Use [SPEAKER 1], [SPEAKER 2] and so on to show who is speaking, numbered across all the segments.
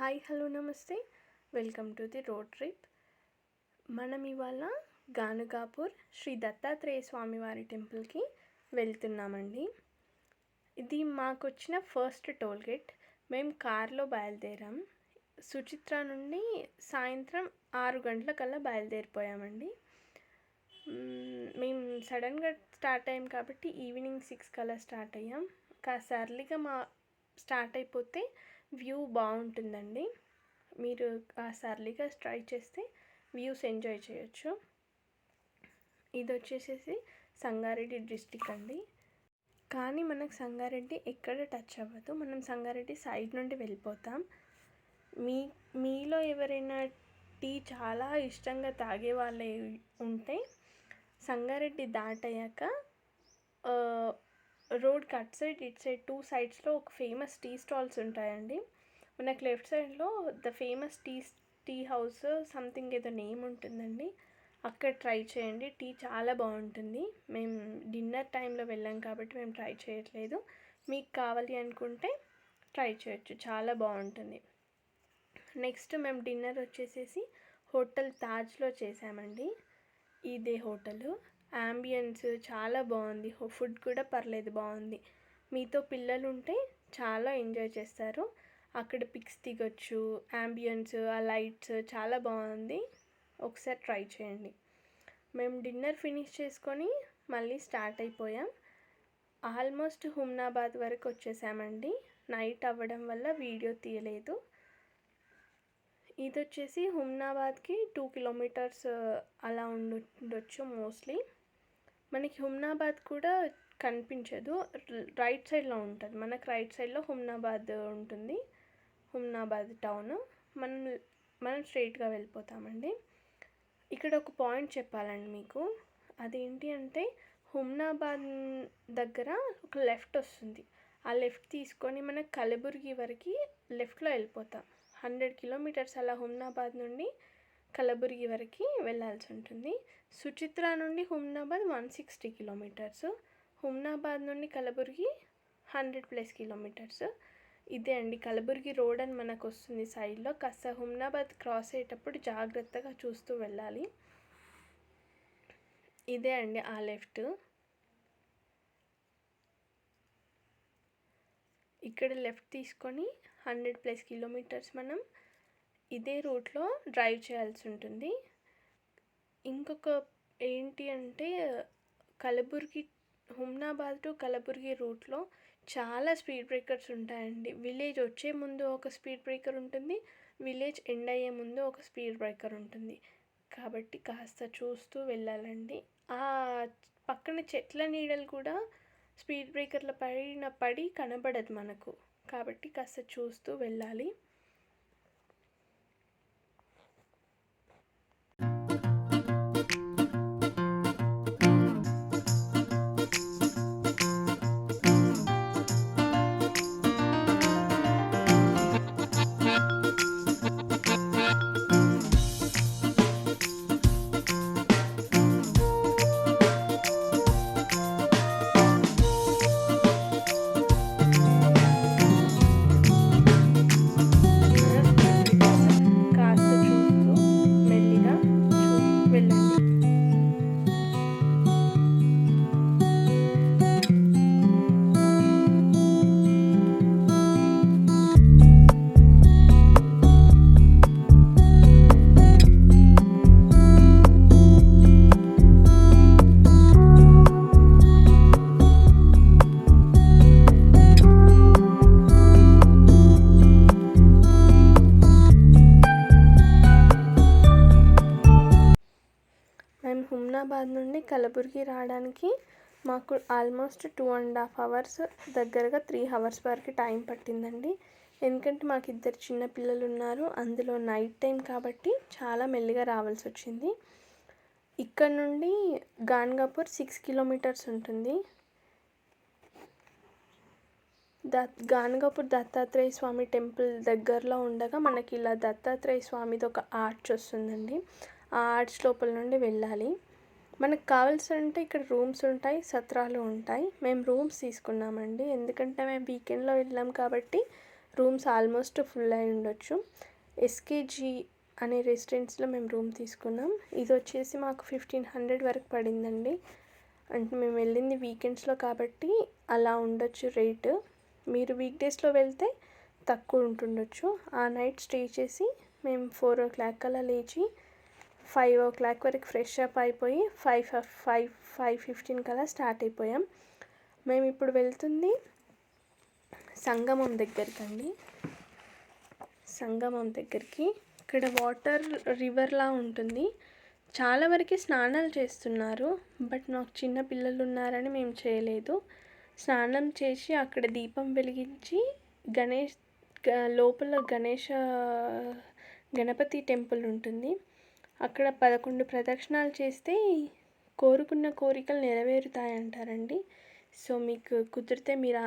[SPEAKER 1] Hi hello నమస్తే welcome to the road trip. మనం ఇవాళ గానుగాపూర్ శ్రీ దత్తాత్రేయ స్వామివారి టెంపుల్కి వెళ్తున్నామండి. ఇది మాకు వచ్చిన ఫస్ట్ టోల్ గేట్. మేము కార్లో బయలుదేరాం. సుచిత్ర నుండి సాయంత్రం 6 గంటలకల్లా బయలుదేరిపోయామండి. మేము సడన్గా స్టార్ట్ అయ్యాం కాబట్టి ఈవినింగ్ 6 కల్లా స్టార్ట్ అయ్యాం. కాస్త ఎర్లీగా స్టార్ట్ అయిపోతే వ్యూ బాగుంటుందండి. మీరు కాస్త ఎర్లీగా ట్రై చేస్తే వ్యూస్ ఎంజాయ్ చేయొచ్చు. ఇది వచ్చేసేసి సంగారెడ్డి డిస్టిక్ అండి. కానీ మనకు సంగారెడ్డి ఎక్కడ టచ్ అవ్వదు. మనం సంగారెడ్డి సైడ్ నుండి వెళ్ళిపోతాం. మీలో ఎవరైనా టీ చాలా ఇష్టంగా తాగే వాళ్ళే ఉంటే సంగారెడ్డి దాటయ్యాక రోడ్కి అటు సైడ్ ఇటు సైడ్ 2 సైడ్స్లో ఒక ఫేమస్ టీ స్టాల్స్ ఉంటాయండి. మనకు లెఫ్ట్ సైడ్లో the famous tea house something ఏదో నేమ్ ఉంటుందండి. అక్కడ ట్రై చేయండి. టీ చాలా బాగుంటుంది. మేము డిన్నర్ టైంలో వెళ్ళాం కాబట్టి మేము ట్రై చేయట్లేదు. మీకు కావాలి అనుకుంటే ట్రై చేయొచ్చు, చాలా బాగుంటుంది. నెక్స్ట్ మేము డిన్నర్ వచ్చేసేసి హోటల్ తాజ్లో చేసామండి. ఇదే హోటలు. యాంబియన్స్ చాలా బాగుంది. ఫుడ్ కూడా పర్లేదు, బాగుంది. మీతో పిల్లలు ఉంటే చాలా ఎంజాయ్ చేస్తారు. అక్కడ పిక్స్ దిగొచ్చు. యాంబియన్స్, ఆ లైట్స్ చాలా బాగుంది. ఒకసారి ట్రై చేయండి. మేము డిన్నర్ ఫినిష్ చేసుకొని మళ్ళీ స్టార్ట్ అయిపోయాం. ఆల్మోస్ట్ హుమ్నాబాద్ వరకు వచ్చేసామండి. నైట్ అవ్వడం వల్ల వీడియో తీయలేదు. ఇది వచ్చేసి హుమ్నాబాద్కి 2 కిలోమీటర్స్ అలా ఉండొచ్చు మోస్ట్లీ. మనకి హుమ్నాబాద్ కూడా కనిపించదు, రైట్ సైడ్లో ఉంటుంది. మనకు రైట్ సైడ్లో హుమ్నాబాద్ ఉంటుంది, హుమ్నాబాద్ టౌన్. మనం స్ట్రైట్గా వెళ్ళిపోతామండి. ఇక్కడ ఒక పాయింట్ చెప్పాలండి మీకు. అదేంటి అంటే హుమ్నాబాద్ దగ్గర ఒక లెఫ్ట్ వస్తుంది. ఆ లెఫ్ట్ తీసుకొని మనకు కలబుర్గి వరకు లెఫ్ట్లో వెళ్ళిపోతాం. 100 కిలోమీటర్స్ అలా హుమ్నాబాద్ నుండి కలబుర్గి వరకు వెళ్ళాల్సి ఉంటుంది. సుచిత్ర నుండి హుమ్నాబాద్ 160 కిలోమీటర్స్. హుమ్నాబాద్ నుండి కలబుర్గి 100+ కిలోమీటర్స్. ఇదే అండి కలబుర్గి రోడ్ అని మనకు వస్తుంది సైడ్లో. కాస్త హుమ్నాబాద్ క్రాస్ అయ్యేటప్పుడు జాగ్రత్తగా చూస్తూ వెళ్ళాలి. ఇదే అండి ఆ లెఫ్ట్. ఇక్కడ లెఫ్ట్ తీసుకొని 100+ కిలోమీటర్స్ మనం ఇదే రూట్లో డ్రైవ్ చేయాల్సి ఉంటుంది. ఇంకొక ఏంటి అంటే కలబుర్గి హుమ్నాబాద్ టు కలబుర్గి రూట్లో చాలా స్పీడ్ బ్రేకర్స్ ఉంటాయండి. విలేజ్ వచ్చే ముందు ఒక స్పీడ్ బ్రేకర్ ఉంటుంది, విలేజ్ ఎండ్ అయ్యే ముందు ఒక స్పీడ్ బ్రేకర్ ఉంటుంది. కాబట్టి కాస్త చూస్తూ వెళ్ళాలండి. ఆ పక్కన చెట్ల నీడలు కూడా స్పీడ్ బ్రేకర్ల పైన పడి కనబడదు మనకు. కాబట్టి కాస్త చూస్తూ వెళ్ళాలి. హుమ్నాబాద్ నుండి కలబుర్గి రావడానికి మాకు ఆల్మోస్ట్ 2.5 అవర్స్, దగ్గరగా 3 అవర్స్ వరకు టైం పట్టిందండి. ఎందుకంటే మాకు 2 చిన్న పిల్లలు ఉన్నారు. అందులో నైట్ టైం కాబట్టి చాలా మెల్లిగా రావాల్సి వచ్చింది. ఇక్కడ నుండి గాన్గాపూర్ 6 కిలోమీటర్స్ ఉంటుంది. గాన్గాపూర్ దత్తాత్రేయ స్వామి టెంపుల్ దగ్గరలో ఉండగా మనకి ఇలా దత్తాత్రేయ స్వామిది ఒక ఆర్చ్ వస్తుందండి. ఆ ఆర్చ్ లోపల నుండి వెళ్ళాలి. మనకు కావాల్సింటే ఇక్కడ రూమ్స్ ఉంటాయి, సత్రాలు ఉంటాయి. మేము రూమ్స్ తీసుకున్నామండి. ఎందుకంటే మేము వీకెండ్లో వెళ్ళాం కాబట్టి రూమ్స్ ఆల్మోస్ట్ ఫుల్ అయి ఉండొచ్చు. ఎస్కేజీ అనే రెసిడెన్స్లో మేము రూమ్ తీసుకున్నాం. ఇది వచ్చేసి మాకు 1500 వరకు పడిందండి. అంటే మేము వెళ్ళింది వీకెండ్స్లో కాబట్టి అలా ఉండొచ్చు రేటు. మీరు వీక్ డేస్లో వెళ్తే తక్కువ ఉంటుండొచ్చు. ఆ నైట్ స్టే చేసి మేము 4 o'clock అలా లేచి 5 o'clock వరకు ఫ్రెష్ అప్ అయిపోయి 5:15 కల్లా స్టార్ట్ అయిపోయాం. మేము ఇప్పుడు వెళ్తుంది సంగమం దగ్గరికి. ఇక్కడ వాటర్ రివర్లా ఉంటుంది. చాలా వరకు స్నానాలు చేస్తున్నారు, బట్ నాకు చిన్న పిల్లలు ఉన్నారని మేము చేయలేదు. స్నానం చేసి అక్కడ దీపం వెలిగించి లోపల గణపతి టెంపుల్ ఉంటుంది. అక్కడ 11 ప్రదక్షిణాలు చేస్తే కోరుకున్న కోరికలు నెరవేరుతాయంటారండి. సో మీకు కుదిరితే మీరు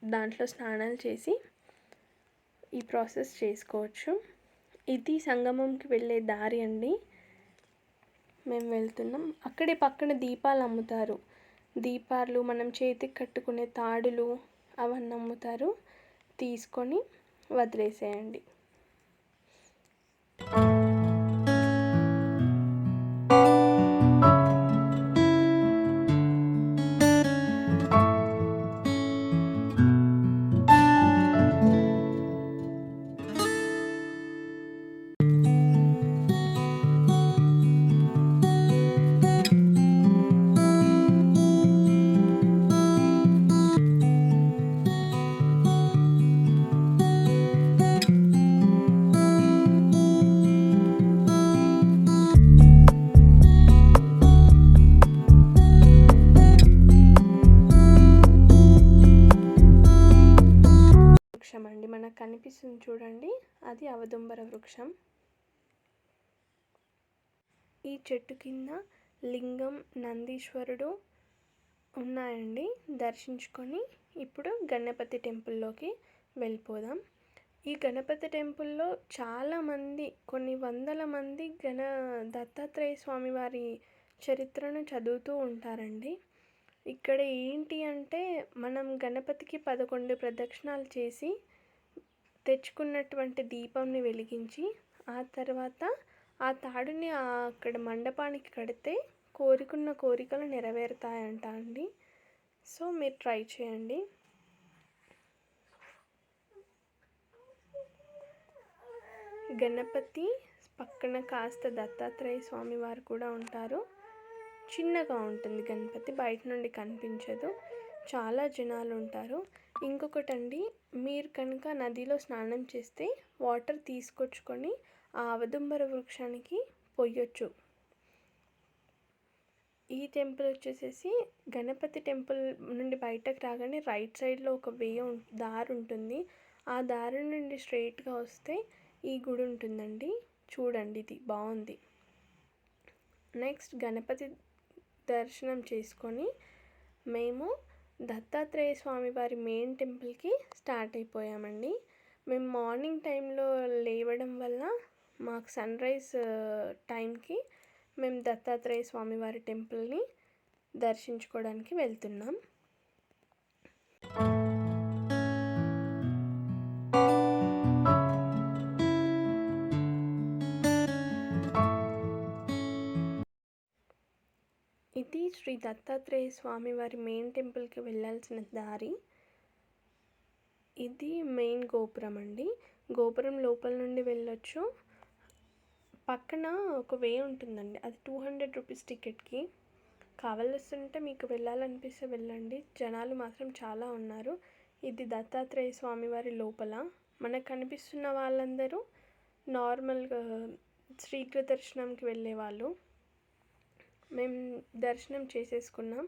[SPEAKER 1] దాంట్లో స్నానాలు చేసి ఈ ప్రాసెస్ చేసుకోవచ్చు. ఇది సంగమంకి వెళ్ళే దారి అండి. మేము వెళ్తున్నాం. అక్కడే పక్కన దీపాలు అమ్ముతారు. దీపాలు, మనం చేతికి కట్టుకునే తాడులు అవన్నీ అమ్ముతారు. తీసుకొని వదిలేసేయండి. అండి మనకు కనిపిస్తుంది చూడండి, అది అవదుంబర వృక్షం. ఈ చెట్టు కింద లింగం, నందీశ్వరుడు ఉన్నాయండి. దర్శించుకొని ఇప్పుడు గణపతి టెంపుల్లోకి వెళ్ళిపోదాం. ఈ గణపతి టెంపుల్లో చాలామంది, కొన్ని వందల మంది దత్తాత్రేయ స్వామి వారి చరిత్రను చదువుతూ ఉంటారండి. ఇక్కడ ఏంటి అంటే, మనం గణపతికి 11 ప్రదక్షిణాలు చేసి తెచ్చుకున్నటువంటి దీపంని వెలిగించి ఆ తర్వాత ఆ తాడుని అక్కడ మండపానికి కడితే కోరుకున్న కోరికలు నెరవేరుతాయంట అండి. సో మీరు ట్రై చేయండి. గణపతి పక్కన కాస్త దత్తాత్రేయ స్వామి వారు కూడా ఉంటారు. చిన్నగా ఉంటుంది గణపతి, బయట నుండి కనిపించదు. చాలా జనాలు ఉంటారు. ఇంకొకటండి, మీరు కనుక నదిలో స్నానం చేస్తే వాటర్ తీసుకొచ్చుకొని ఆ అవదుంబర వృక్షానికి పొయ్యొచ్చు. ఈ టెంపుల్ వచ్చేసేసి గణపతి టెంపుల్ నుండి బయటకు రాగానే రైట్ సైడ్లో ఒక దారి ఉంటుంది. ఆ దారి నుండి స్ట్రైట్గా వస్తే ఈ గుడి ఉంటుందండి. చూడండి, ఇది బాగుంది. నెక్స్ట్ గణపతి దర్శనం చేసుకొని మేము దత్తాత్రేయ స్వామి వారి మెయిన్ టెంపుల్కి స్టార్ట్ అయిపోయామండి. మేము మార్నింగ్ టైంలో లేవడం వల్ల మాకు సన్ రైజ్ టైంకి మేము దత్తాత్రేయ స్వామి వారి టెంపుల్ని దర్శించుకోవడానికి వెళ్తున్నాం. ఇది శ్రీ దత్తాత్రేయ స్వామి వారి మెయిన్ టెంపుల్కి వెళ్ళాల్సిన దారి. ఇది మెయిన్ గోపురం అండి. గోపురం లోపల నుండి వెళ్ళొచ్చు. పక్కన ఒక ఉంటుందండి, అది 200 రూపీస్ టికెట్కి. కావలస్తుంటే మీకు వెళ్ళాలనిపిస్తే వెళ్ళండి. జనాలు మాత్రం చాలా ఉన్నారు. ఇది దత్తాత్రేయ స్వామి వారి లోపల. మనకు కనిపిస్తున్న వాళ్ళందరూ నార్మల్గా శీఘ్ర దర్శనంకి వెళ్ళేవాళ్ళు. మేము దర్శనం చేసేసుకున్నాం.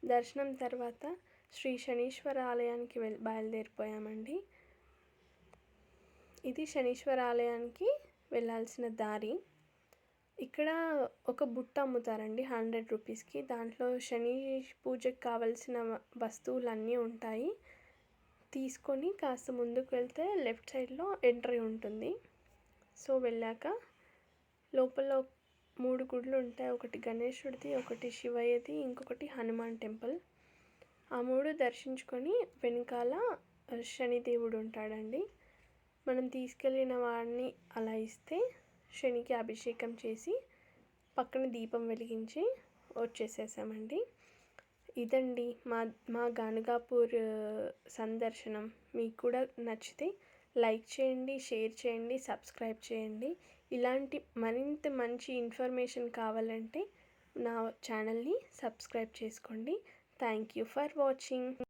[SPEAKER 1] దర్శనం తర్వాత శ్రీ శనీశ్వర ఆలయానికి బయలుదేరిపోయామండి. ఇది శనీశ్వర ఆలయానికి వెళ్ళాల్సిన దారి. ఇక్కడ ఒక బుట్ట అమ్ముతారండి 100 రూపీస్కి. దాంట్లో శని పూజకు కావలసిన వస్తువులన్నీ ఉంటాయి. తీసుకొని కాస్త ముందుకు వెళ్తే లెఫ్ట్ సైడ్లో ఎంట్రీ ఉంటుంది. సో వెళ్ళాక లోపల 3 గుడులు ఉంటాయి. ఒకటి గణేశుడిది, ఒకటి శివయ్యది, ఇంకొకటి హనుమాన్ టెంపుల్. ఆ 3 దర్శించుకొని వెనకాల శనిదేవుడు ఉంటాడండి. మనం తీసుకెళ్ళిన వాడిని అలా ఇస్తే శనికి అభిషేకం చేసి పక్కన దీపం వెలిగించి వచ్చేసేసామండి. ఇదండి మా గానుగాపూర్ సందర్శనం. మీకు కూడా నచ్చితే లైక్ చేయండి, షేర్ చేయండి, సబ్స్క్రైబ్ చేయండి. ఇలాంటి మరింత మంచి ఇన్ఫర్మేషన్ కావాలంటే నా ఛానల్ని సబ్స్క్రైబ్ చేసుకోండి. Thank you for watching.